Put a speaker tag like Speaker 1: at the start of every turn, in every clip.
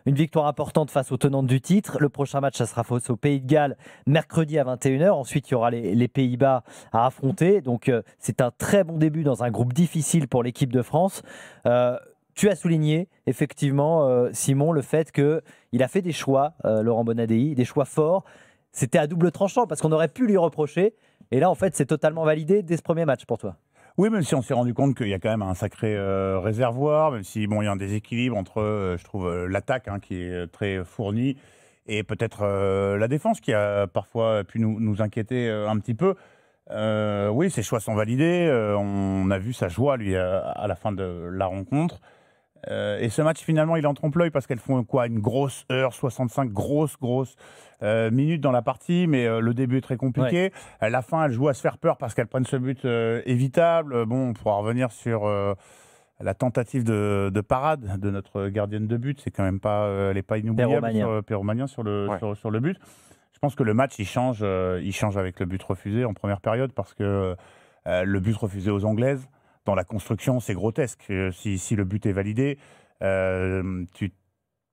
Speaker 1: une victoire importante face aux tenantes du titre. Le prochain match, ça sera face au Pays de Galles, mercredi à 21h. Ensuite, il y aura les Pays-Bas à affronter. Donc, c'est un très bon début dans un groupe difficile pour l'équipe de France. Tu as souligné, effectivement, Simon, le fait qu'il a fait des choix, Laurent Bonadei, des choix forts. C'était à double tranchant parce qu'on aurait pu lui reprocher. Et là, en fait, c'est totalement validé dès ce premier match pour toi.
Speaker 2: Oui, même si on s'est rendu compte qu'il y a quand même un sacré réservoir, même si bon, il y a un déséquilibre entre, je trouve, l'attaque qui est très fournie et peut-être la défense qui a parfois pu nous inquiéter un petit peu. Oui, ses choix sont validés. On a vu sa joie, lui, à la fin de la rencontre. Et ce match, finalement, il en trompe l'œil parce qu'elles font quoi, une grosse heure, 65 grosses minutes dans la partie, mais le début est très compliqué. Ouais. La fin, elles jouent à se faire peur parce qu'elles prennent ce but évitable. Bon, on pourra revenir sur la tentative de parade de notre gardienne de but. C'est quand même pas, elle n'est pas inoubliable, Perromagnan sur le but. Je pense que le match, il change avec le but refusé en première période parce que le but refusé aux Anglaises, dans la construction, c'est grotesque. Si le but est validé, tu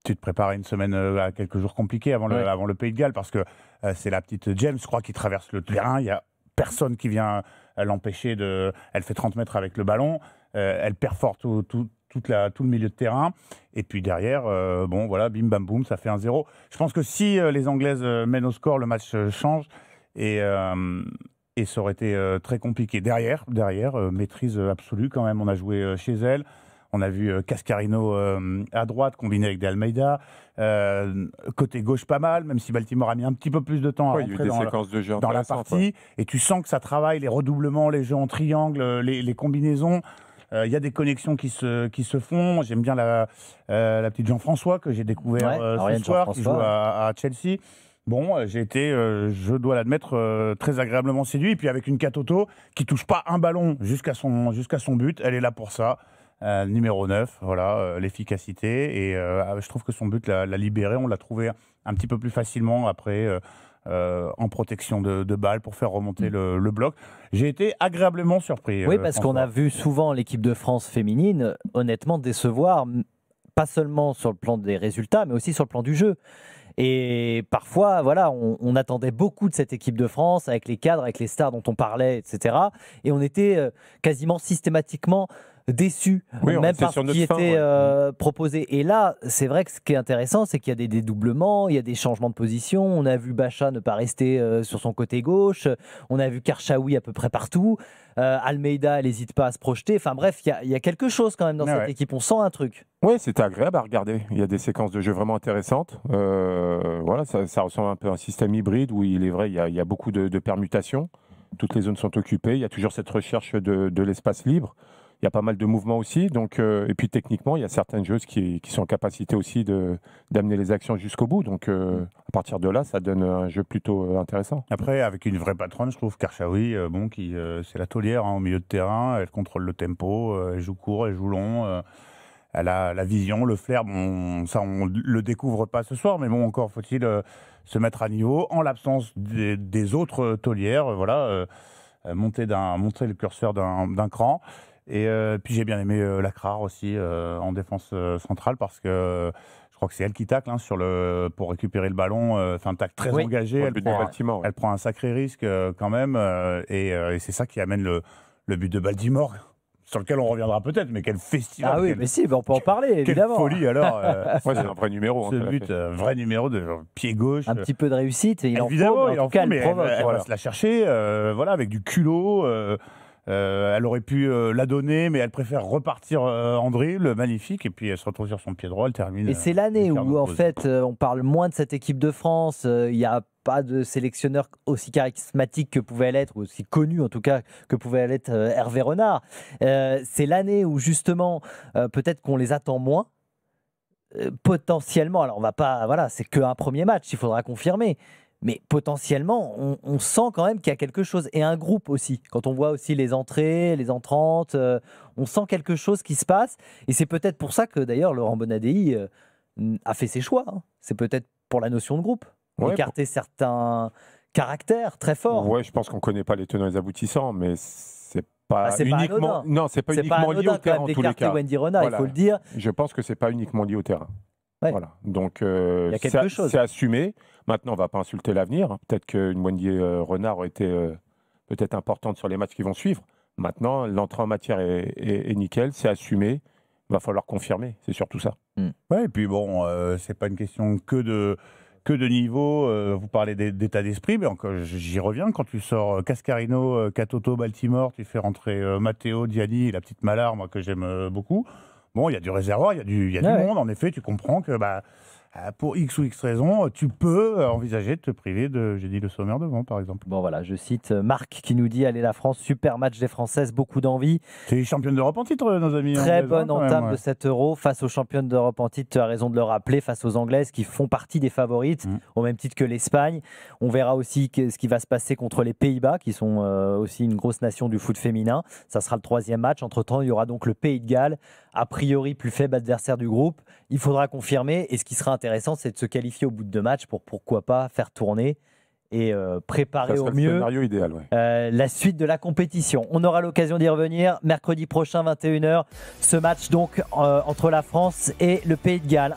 Speaker 2: te prépares à une semaine, à quelques jours compliqués avant le Pays de Galles, parce que c'est la petite James, je crois, qui traverse le terrain. Il n'y a personne qui vient l'empêcher de... Elle fait 30 mètres avec le ballon, elle perfore tout le milieu de terrain, et puis derrière, bon, voilà, bim, bam, boum, ça fait 1-0. Je pense que si les Anglaises mènent au score, le match change, et ça aurait été très compliqué. Derrière, maîtrise absolue quand même. On a joué chez elle. On a vu Cascarino à droite, combiné avec De Almeida. Côté gauche, pas mal, même si Baltimore a mis un petit peu plus de temps à rentrer dans la partie. Ouais. Et tu sens que ça travaille, les redoublements, les jeux en triangle, les combinaisons. Il y a des connexions qui se font. J'aime bien la petite Jean-François que j'ai découvert ce soir, qui joue à Chelsea. Bon, j'ai été, je dois l'admettre, très agréablement séduit. Et puis avec une Katoto qui touche pas un ballon jusqu'à son but, elle est là pour ça. Numéro 9, voilà, l'efficacité. Et je trouve que son but l'a libéré. On l'a trouvé un petit peu plus facilement après, en protection de balle pour faire remonter le bloc. J'ai été agréablement surpris.
Speaker 1: Oui, parce qu'on a vu souvent l'équipe de France féminine, honnêtement, décevoir, pas seulement sur le plan des résultats, mais aussi sur le plan du jeu. Et parfois, voilà, on attendait beaucoup de cette équipe de France, avec les cadres, avec les stars dont on parlait, etc. Et on était quasiment systématiquement déçus, même par ce qui était proposé. Et là, c'est vrai que ce qui est intéressant, c'est qu'il y a des dédoublements, il y a des changements de position. On a vu Bacha ne pas rester sur son côté gauche. On a vu Karchaoui à peu près partout. Almeida, elle n'hésite pas à se projeter. Enfin bref, il y a quelque chose quand même dans cette équipe. On sent un truc.
Speaker 3: Oui, c'était agréable à regarder. Il y a des séquences de jeu vraiment intéressantes. Voilà, ça ressemble un peu à un système hybride où il est vrai, il y a beaucoup de permutations. Toutes les zones sont occupées. Il y a toujours cette recherche de l'espace libre. Il y a pas mal de mouvements aussi. Donc, et puis techniquement, il y a certaines joueuses qui sont en capacité aussi d'amener les actions jusqu'au bout. Donc à partir de là, ça donne un jeu plutôt intéressant.
Speaker 2: Après, avec une vraie patronne, je trouve, Karchaoui, c'est la taulière au milieu de terrain. Elle contrôle le tempo, elle joue court, elle joue long. Elle a la vision, le flair. Bon, ça, on le découvre pas ce soir, mais bon, encore faut-il se mettre à niveau en l'absence des autres taulières. Voilà, monter le curseur d'un cran. Et puis j'ai bien aimé Lacrar aussi en défense centrale parce que je crois que c'est elle qui tacle pour récupérer le ballon. C'est un tacle très engagé. Elle prend un sacré risque quand même. Et c'est ça qui amène le but de Baltimore, sur lequel on reviendra peut-être, mais quel festival.
Speaker 1: Ah oui, mais si, on peut en parler, évidemment.
Speaker 2: Quelle folie, alors.
Speaker 3: C'est un vrai numéro.
Speaker 2: Ce but, vrai numéro de pied gauche.
Speaker 1: Un petit peu de réussite, il
Speaker 2: évidemment,
Speaker 1: en faut, mais
Speaker 2: elle va se la chercher, voilà, avec du culot. Elle aurait pu la donner, mais elle préfère repartir en dribble, magnifique, et puis elle se retrouve sur son pied droit, elle termine.
Speaker 1: Et c'est l'année où, en fait, on parle moins de cette équipe de France. Il n'y a pas de sélectionneur aussi charismatique que pouvait l'être, ou aussi connu en tout cas que pouvait l'être Hervé Renard. C'est l'année où justement, peut-être qu'on les attend moins. Potentiellement, alors on va pas, voilà, c'est qu'un premier match, il faudra confirmer. Mais potentiellement, on sent quand même qu'il y a quelque chose. Et un groupe aussi. Quand on voit aussi les entrées, les entrantes, on sent quelque chose qui se passe. Et c'est peut-être pour ça que d'ailleurs Laurent Bonadei a fait ses choix. Hein. C'est peut-être pour la notion de groupe. Écarter certains caractères très forts.
Speaker 3: Ouais, je pense qu'on ne connaît pas les tenants et les aboutissants, mais c'est pas uniquement. Non, c'est pas uniquement lié au terrain en tous les cas.
Speaker 1: Wendy Renard, il faut le dire.
Speaker 3: Je pense que c'est pas uniquement lié au terrain.
Speaker 1: Ouais.
Speaker 3: Voilà. Donc,
Speaker 1: y a quelque chose.
Speaker 3: c'est assumé. Maintenant, on ne va pas insulter l'avenir. Peut-être qu'une Moigny Renard aurait été peut-être importante sur les matchs qui vont suivre. Maintenant, l'entrée en matière est nickel, c'est assumé. Il va falloir confirmer, c'est surtout ça.
Speaker 2: Ouais, et puis bon, c'est pas une question que de niveau. Vous parlez d'état d'esprit, mais encore, j'y reviens. Quand tu sors Cascarino, Katoto, Baltimore, tu fais rentrer Matteo, Diani et la petite Malard, moi que j'aime beaucoup. Bon, il y a du réservoir, il y a du monde. En effet, tu comprends que pour X ou X raison, tu peux envisager de te priver de, j'ai dit, le Sommer devant, par exemple.
Speaker 1: Bon voilà, je cite Marc qui nous dit « Allez la France, super match des Françaises, beaucoup d'envie.
Speaker 2: C'est les championnes d'Europe en titre, nos amis.
Speaker 1: Très
Speaker 2: anglaises,
Speaker 1: bonne
Speaker 2: quand
Speaker 1: entame
Speaker 2: même,
Speaker 1: de cet Euro face aux championnes d'Europe en titre, tu as raison de le rappeler, face aux Anglaises qui font partie des favorites, au même titre que l'Espagne. On verra aussi ce qui va se passer contre les Pays-Bas, qui sont aussi une grosse nation du foot féminin. Ça sera le 3e match. Entre-temps, il y aura donc le Pays de Galles, a priori plus faible adversaire du groupe. Il faudra confirmer. Et ce qui sera intéressant, c'est de se qualifier au bout de 2 matchs pour pourquoi pas faire tourner et préparer au mieux
Speaker 3: le scénario idéal,
Speaker 1: la suite de la compétition. On aura l'occasion d'y revenir mercredi prochain 21h. Ce match donc entre la France et le Pays de Galles.